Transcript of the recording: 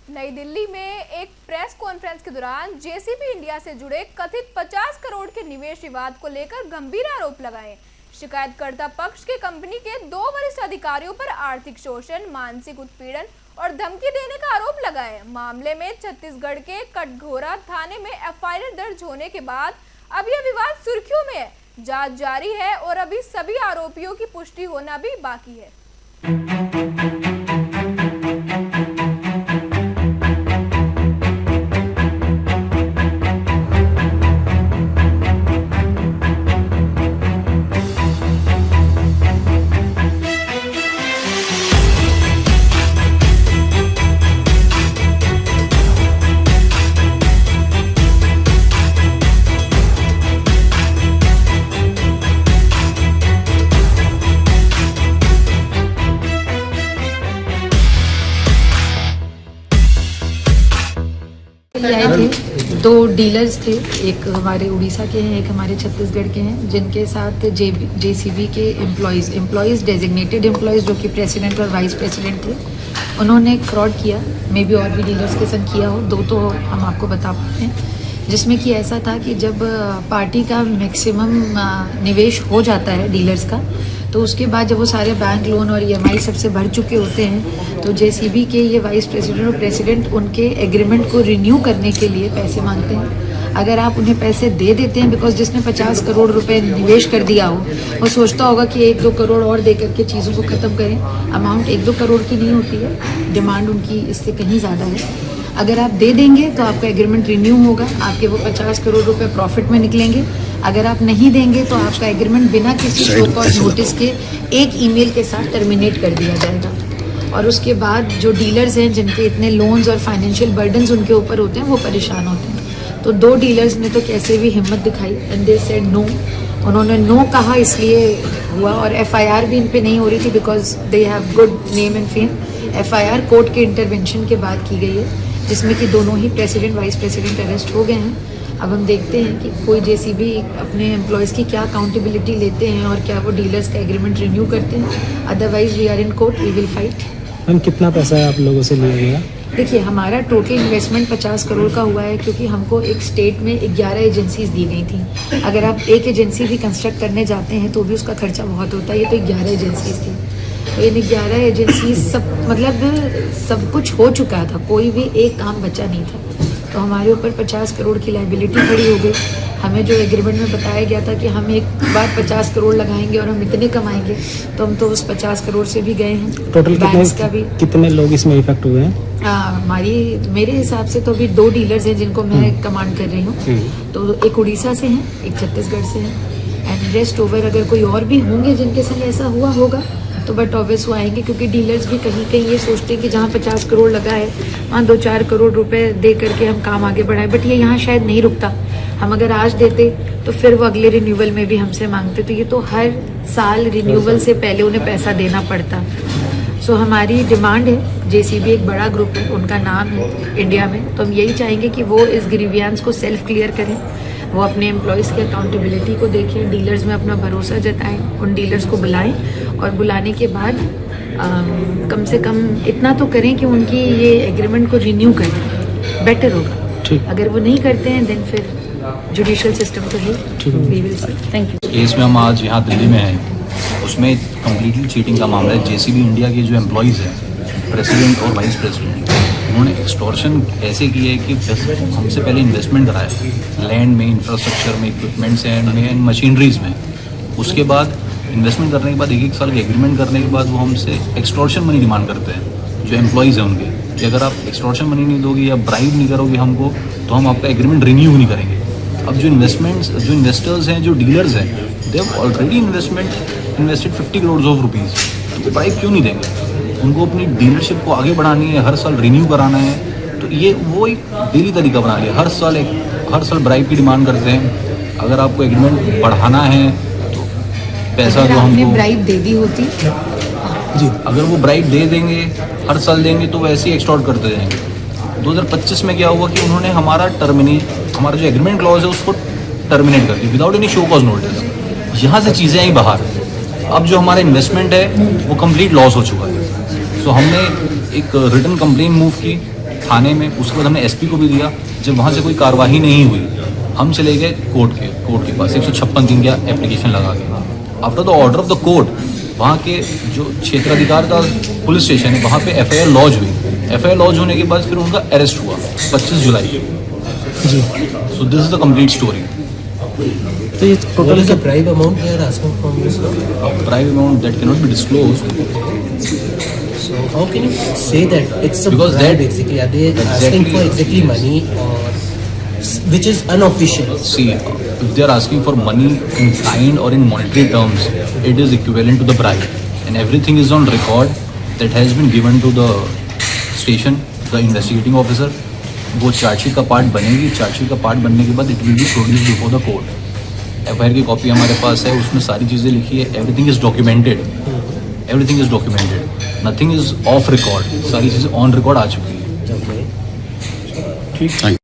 नई दिल्ली में एक प्रेस कॉन्फ्रेंस के दौरान जेसीबी इंडिया से जुड़े कथित 50 करोड़ के निवेश विवाद को लेकर गंभीर आरोप लगाए। शिकायतकर्ता पक्ष के कंपनी के 2 वरिष्ठ अधिकारियों पर आर्थिक शोषण, मानसिक उत्पीड़न और धमकी देने का आरोप लगाए। मामले में छत्तीसगढ़ के कटघोरा थाने में एफआईआर दर्ज होने के बाद अब यह विवाद सुर्खियों में है। जांच जारी है और अभी सभी आरोपियों की पुष्टि होना भी बाकी है। आए थे 2 डीलर्स थे, एक हमारे उड़ीसा के हैं, एक हमारे छत्तीसगढ़ के हैं, जिनके साथ जेसीबी के एम्प्लॉयज़ डेजिग्नेटेड एम्प्लॉयज़ जो कि प्रेसिडेंट और वाइस प्रेसिडेंट थे, उन्होंने एक फ्रॉड किया। मे बी और भी डीलर्स के संग किया हो, 2 तो हम आपको बता पाते हैं। जिसमें कि ऐसा था कि जब पार्टी का मैक्सिमम निवेश हो जाता है डीलर्स का, तो उसके बाद जब वो सारे बैंक लोन और ईएमआई सबसे भर चुके होते हैं, तो जेसीबी के ये वाइस प्रेसिडेंट और प्रेसिडेंट उनके एग्रीमेंट को रिन्यू करने के लिए पैसे मांगते हैं। अगर आप उन्हें पैसे दे देते हैं, बिकॉज जिसने 50 करोड़ रुपए निवेश कर दिया हो, वो सोचता होगा कि 1-2 करोड़ और दे करके चीज़ों को ख़त्म करें। अमाउंट 1-2 करोड़ की नहीं होती है, डिमांड उनकी इससे कहीं ज़्यादा है। अगर आप दे देंगे तो आपका एग्रीमेंट रिन्यू होगा, आपके वो 50 करोड़ रुपए प्रॉफिट में निकलेंगे। अगर आप नहीं देंगे तो आपका एग्रीमेंट बिना किसी शो कॉज नोटिस के एक ईमेल के साथ टर्मिनेट कर दिया जाएगा। और उसके बाद जो डीलर्स हैं, जिनके इतने लोन्स और फाइनेंशियल बर्डन्स उनके ऊपर होते हैं, वो परेशान होते हैं। तो 2 डीलर्स ने तो कैसे भी हिम्मत दिखाई एंड दे सेड नो। उन्होंने नो कहा, इसलिए हुआ। और एफआईआर भी इन पे नहीं हो रही थी, because they have good name and fame. FIR court के इंटरवेंशन के बाद की गई है, जिसमें कि दोनों ही प्रेसिडेंट वाइस प्रेसिडेंट अरेस्ट हो गए हैं। अब हम देखते हैं कि कोई जेसीबी अपने एम्प्लॉयज़ की क्या अकाउंटेबिलिटी लेते हैं और क्या वो डीलर्स का एग्रीमेंट रिन्यू करते हैं। Otherwise we are in court, we will fight. Ma'am, कितना पैसा आप लोगों से लिया गया? देखिए, हमारा टोटल इन्वेस्टमेंट 50 करोड़ का हुआ है, क्योंकि हमको एक स्टेट में 11 एजेंसीज दी गई थी। अगर आप एक एजेंसी भी कंस्ट्रक्ट करने जाते हैं तो भी उसका खर्चा बहुत होता है। ये तो 11 एजेंसीज थी, तो इन 11 एजेंसी सब कुछ हो चुका था, कोई भी एक काम बचा नहीं था। तो हमारे ऊपर 50 करोड़ की लाइबिलिटी खड़ी हो गई। हमें जो एग्रीमेंट में बताया गया था कि हम एक बार 50 करोड़ लगाएंगे और हम इतने कमाएंगे, तो हम तो उस 50 करोड़ से भी गए हैं। टोटल कितने लोग इसमें इफेक्ट हुए हैं? मेरे हिसाब से तो अभी 2 डीलर्स हैं जिनको मैं कमांड कर रही हूँ। तो एक उड़ीसा से हैं, एक छत्तीसगढ़ से हैं, एंड रेस्ट ओवर अगर कोई और भी होंगे जिनके संग ऐसा हुआ होगा तो बट ऑब्वियस वो आएंगे, क्योंकि डीलर्स भी कहीं कहीं ये सोचते हैं कि जहाँ 50 करोड़ लगा है वहाँ 2-4 करोड़ रुपए दे करके हम काम आगे बढ़ाएं। बट ये यहाँ शायद नहीं रुकता। हम अगर आज देते तो फिर वो अगले रिन्यूअल में भी हमसे मांगते, तो ये तो हर साल रिन्यूअल से पहले उन्हें पैसा देना पड़ता। सो हमारी डिमांड है, जेसीबी एक बड़ा ग्रुप है, उनका नाम है इंडिया में, तो हम यही चाहेंगे कि वो इस ग्रीवियंस को सेल्फ क्लियर करें, वो अपने एम्प्लॉयज़ की अकाउंटेबिलिटी को देखें, डीलर्स में अपना भरोसा जताएं, उन डीलर्स को बुलाएं और बुलाने के बाद कम से कम इतना तो करें कि उनकी ये एग्रीमेंट को रिन्यू करें, बेटर होगा। अगर वो नहीं करते हैं देन फिर जुडिशियल सिस्टम तो है, we will see. Thank you. Case में हम आज यहाँ दिल्ली में हैं, उसमें कम्प्लीटली चीटिंग का मामला है। जेसीबी इंडिया के जो एम्प्लॉयज़ हैं, प्रेसिडेंट और वाइस प्रेसिडेंट, उन्होंने एक्सटॉर्शन ऐसे की है कि हमसे पहले इन्वेस्टमेंट कराया लैंड में, इंफ्रास्ट्रक्चर में, इक्विपमेंट्स एंड मशीनरीज में। उसके बाद इन्वेस्टमेंट करने के बाद 1-1 साल के एग्रीमेंट करने के बाद वो हमसे एक्सटॉर्शन मनी डिमांड करते हैं, जो एम्प्लॉयज़ हैं उनके, कि अगर आप एक्सटॉर्शन मनी नहीं दोगे या ब्राइब नहीं करोगे हमको, तो हम आपका एग्रीमेंट रिन्यू नहीं करेंगे। अब जो इन्वेस्टर्स हैं, जो डीलर्स हैं, they have already invested 50 crore of rupees, तो ब्राइब क्यों नहीं देंगे? उनको अपनी डीलरशिप को आगे बढ़ानी है, हर साल रिन्यू कराना है। तो ये वो एक डेली तरीका बना लिया, हर साल ब्राइब की डिमांड करते हैं। अगर आपको एग्रीमेंट बढ़ाना है तो पैसा जो हमको ब्राइब दे दी होती जी, अगर वो ब्राइब दे देंगे, हर साल देंगे, तो वैसे ही एक्सटॉर्ट करते जाएंगे। 2025 में क्या हुआ कि उन्होंने हमारा जो एग्रीमेंट क्लॉज है उसको टर्मिनेट कर दिया without any show cause notice. यहाँ से चीज़ें आई बाहर। अब जो हमारा इन्वेस्टमेंट है वो कंप्लीट लॉस हो चुका है। सो हमने एक रिटन कंप्लेन मूव की थाने में, उसके बाद हमने एसपी को भी दिया। जब वहाँ से कोई कार्रवाई नहीं हुई, हम चले गए कोर्ट के पास 156 दिन का एप्लीकेशन लगा के। After the order of the court वहाँ के जो क्षेत्राधिकार का पुलिस स्टेशन है वहाँ पे एफआईआर लॉन्च हुई। एफआईआर लॉन्च होने के बाद फिर उनका अरेस्ट हुआ 25 जुलाई को। जी। So this is the complete story. तो ये What total is the bribe amount they are asking from this now? Private amount that can not be disclosed So how can you say that it's a Because bribe that- exactly? Are they asking for exactly money or which is unofficial? See, if they are asking for money in kind or in monetary terms, it is equivalent to the bribe, and everything is on record that has been given to the station, the investigating officer. वो chargesheet का part बनेगी, chargesheet का part बनने के बाद it will be produce before the court. FIR की copy हमारे पास है, उसमें सारी चीज़ें लिखी है, everything is documented, everything is documented, nothing is of record, सारी चीज़ें ऑन रिकॉर्ड आ चुकी है। Okay. ठीक।